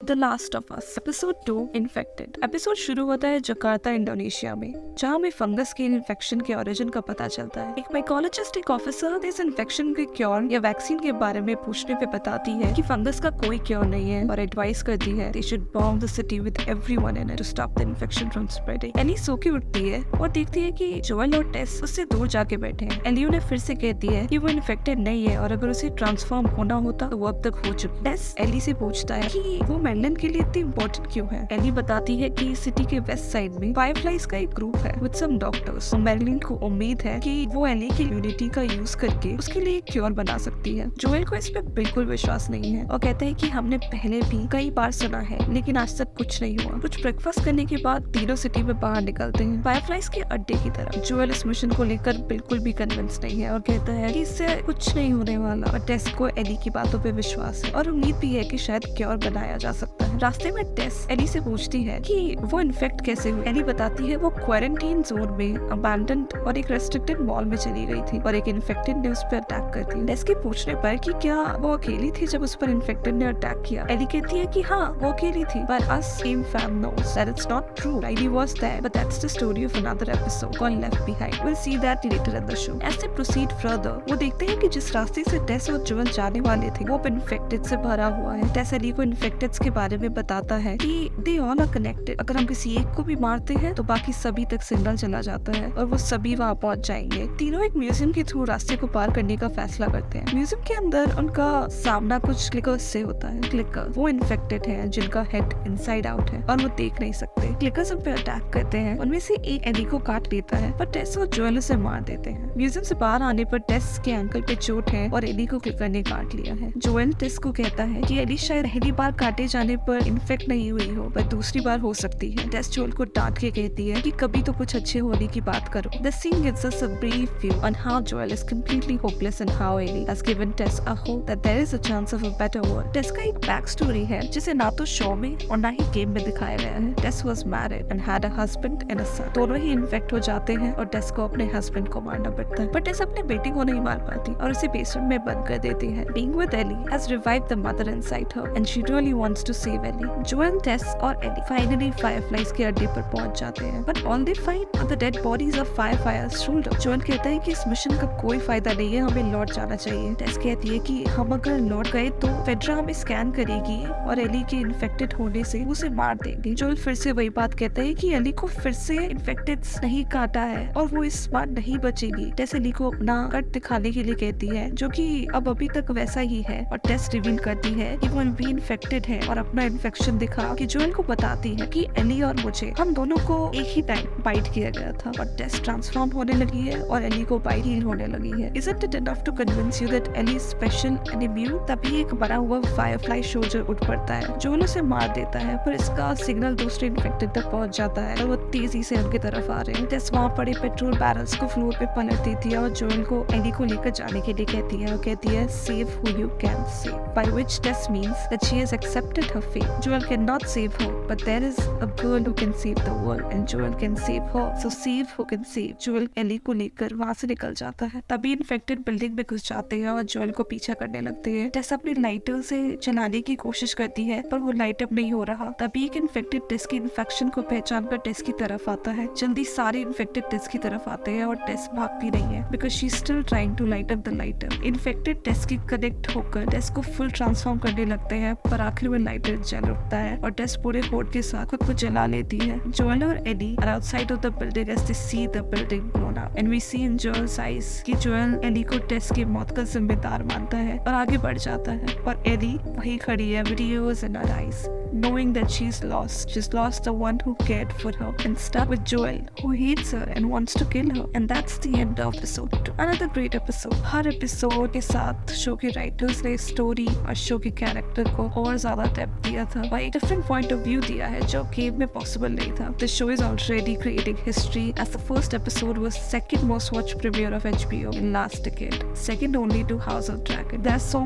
The last of us episode 2 infected. Episode शुरू होता है जकार्ता इंडोनेशिया में, जहाँ हमें फंगस के इन्फेक्शन के ओरिजिन का पता चलता है। एक माइकोलॉजिस्ट एक ऑफिसर इस इन्फेक्शन के क्योर या वैक्सीन के बारे में पूछने पे बताती है कि फंगस का कोई क्योर नहीं है और एडवाइस करती है they should bomb the city with everyone in it to stop the infection from spreading। Ellie सो के उठती है और देखती है कि जोएल और टेस उससे दूर जाके बैठे हैं। एली उन्हें फिर से कहती है कि वो इन्फेक्टेड नहीं है और अगर उसे ट्रांसफॉर्म होना होता तो वो अब तक हो चुकी। टेस एली से पूछता है कि वो मैडलन के लिए इतनी इम्पोर्टेंट क्यों है। एली बताती है कि सिटी के वेस्ट साइड में फायरफ्लाइज का एक ग्रुप है विद सम डॉक्टर्स। मैडलन को उम्मीद है कि वो एली की यूनिटी का यूज करके उसके लिए एक क्योर बना सकती है। जोएल को इस पे बिल्कुल विश्वास नहीं है और कहता है कि हमने पहले भी कई बार सुना है लेकिन आज तक कुछ नहीं हुआ। कुछ ब्रेकफास्ट करने के बाद तीनों सिटी में बाहर निकलते हैं फायरफ्लाइज के अड्डे की तरफ। जोएल इस मिशन को लेकर बिल्कुल भी कन्विंस नहीं है और कहता है कि इससे कुछ नहीं होने वाला। और टेस को एली की बातों पे विश्वास है और उम्मीद भी है कि शायद क्योर बनाया जा सकता है। रास्ते में टेस एली से पूछती है कि वो इन्फेक्ट कैसे हुई। एली बताती है वो क्वारंटाइन जोन में अबैंडन्ड और एक रेस्ट्रिक्टेड मॉल में चली गई थी और एक इन्फेक्टेड ने उस पर अटैक कर दी। टेस के पूछने पर कि क्या वो अकेली थी जब उस पर इन्फेक्टेड ने अटैक किया। एली कहती है कि हाँ वो अकेली थी but us same fam knows that it's not true. Riley was there but that's the story of another episode called Left Behind. We'll see that later in the show. As they proceed further, वो देखते हैं कि जिस रास्ते से टेस और Joel जाने वाले थे वो इन्फेक्टेड से भरा हुआ है। टेस एली को इन्फेक्टेड्स के बारे में बताता है कि they all are connected. अगर हम किसी एक को भी मारते हैं तो बाकी सभी तक सिग्नल चला जाता है और वो सभी वहाँ पहुँच जाएंगे। तीनों एक म्यूजियम के थ्रू रास्ते को पार करने का फैसला करते हैं। म्यूजियम के अंदर उनका सामना कुछ क्लिकर्स से होता है। क्लिकर वो इन्फेक्टेड है जिनका हेड इनसाइड आउट है और वो देख नहीं सकते। क्लिकर्स उन पे अटैक करते हैं। उनमें से एक एली को काट लेता है पर टेस और जोएल उसे मार देते हैं। म्यूजियम से बाहर आने पर टेस के एंकल पे चोट है और एली को क्लिकर ने काट लिया है। जोएल टेस को कहता है कि एली शायद पहली बार काटे जाने पर इन्फेक्ट नहीं हुई हो पर दूसरी बार हो सकती है। टेस जोएल को डांट के कहती है कि कभी तो कुछ अच्छे होने की बात करो। The scene gives us a brief view on how Joel is completely hopeless and how Ellie has given Tess a hope that there is a chance of a better world। टेस का एक बैक स्टोरी है जिसे ना तो show में और ना ही game में दिखाया गया है। टेस was married and had a husband and a son। दोनों ही इन्फेक्ट हो जाते हैं और टेस को अपने हस्बैंड को मारना पड़ता है पर टेस अपने बेटे को नहीं मार पाती और उसे बेसमेंट में बंद कर देती है। Being with Ellie has revived the mother inside her and she really wants to save Ellie। Joel, Tess और एली फाइनली फायरफ्लाइज के अड्डे पर पहुंच जाते हैं but all they find are the dead bodies of firefighters shoulder। Joel कहता है कि इस मिशन का कोई फायदा नहीं है, हमें लौट जाना चाहिए। टेस कहती है कि हम अगर लौट गए तो फेड्रा हमें स्कैन करेगी और एली के इन्फेक्टेड होने से उसे मार देंगे। जोएल फिर से वही बात कहता है कि एली को फिर से इन्फेक्टेड नहीं काटा है और वो इस बार नहीं बचेगी। टेस एली को अपना कट दिखाने के लिए कहती है जो कि अब अभी तक वैसा ही है और टेस रिवील करती है कि वो भी इन्फेक्टेड है और अपना इन्फेक्शन दिखा कि जोएल को बताती है कि एली और मुझे हम दोनों को एक ही टाइम बाइट किया गया था और टेस ट्रांसफॉर्म होने लगी है और एली को बाइट हील होने लगी है। Isn't it enough to convince you that Ellie is special and immune? तभी एक बड़ा हुआ फायरफ्लाई सोल्जर उठ पड़ता है। जोएल उसे मार देता है पर इसका सिग्नल दूसरे इन्फेक्टेड तक पहुंच जाता है और वो तेजी से उनकी तरफ आ रहे हैं। टेस वहाँ पड़े पेट्रोल बैरल्स को फ्लोर पे पलट देती है और जोएल को एली को लेकर जाने के लिए कहती है और कहती है save who you can save, by which Tess means that she has accepted her fate. Joel cannot save her but there is a girl who can save the world and Joel can save her, so save who can save। Joel Ellie को लेकर वहाँ से निकल जाता है। तभी infected building में घुस जाते हैं और जोएल को पीछा करने लगते हैं। टेस अपनी लाइटर से चलाने की कोशिश करती है पर वो लाइट अप नहीं हो रहा। तभी एक इन्फेक्टेड टेस की इन्फेक्शन को पहचान कर टेस की तरफ आता है। जल्दी सारे इन्फेक्टेड टेस की तरफ आते हैं और टेस भागती नहीं है because she still trying to light up the lighter. Infected Tess की कनेक्ट होकर टेस को फुल ट्रांसफॉर्म करने लगते हैं पर आखिर में लाइटर जल उठता है और टेस पूरे होड के साथ खुद को जला लेती है। जोएल और Ellie are outside of the building as they see the building blown up and we see in Joel's eyes कि जोएल एली को टेस की मौत का जिम्मेदार मानता है और आगे बढ़ जाता है और एली वही खड़ी है with tears in her eyes knowing that she's lost the one who cared for her and stuck with Joel who hates her and wants to kill her। and that's the end of episode 2। another great episode। Her episode के साथ show के writers ने story और show के character को और ज्यादा depth दिया था और एक डिफरेंट पॉइंट ऑफ व्यू दिया है जो गेम में पॉसिबल नहीं था। The show is already creating history as the first episode was second most watched premiere of HBO in last decade, second only to House of Dragon। there's so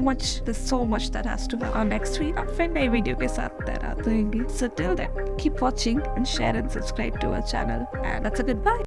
much that has to happen। और next week हम फिर नई video के साथ तैयार रहेंगे। So till then keep watching and share and subscribe to our channel and that's a goodbye।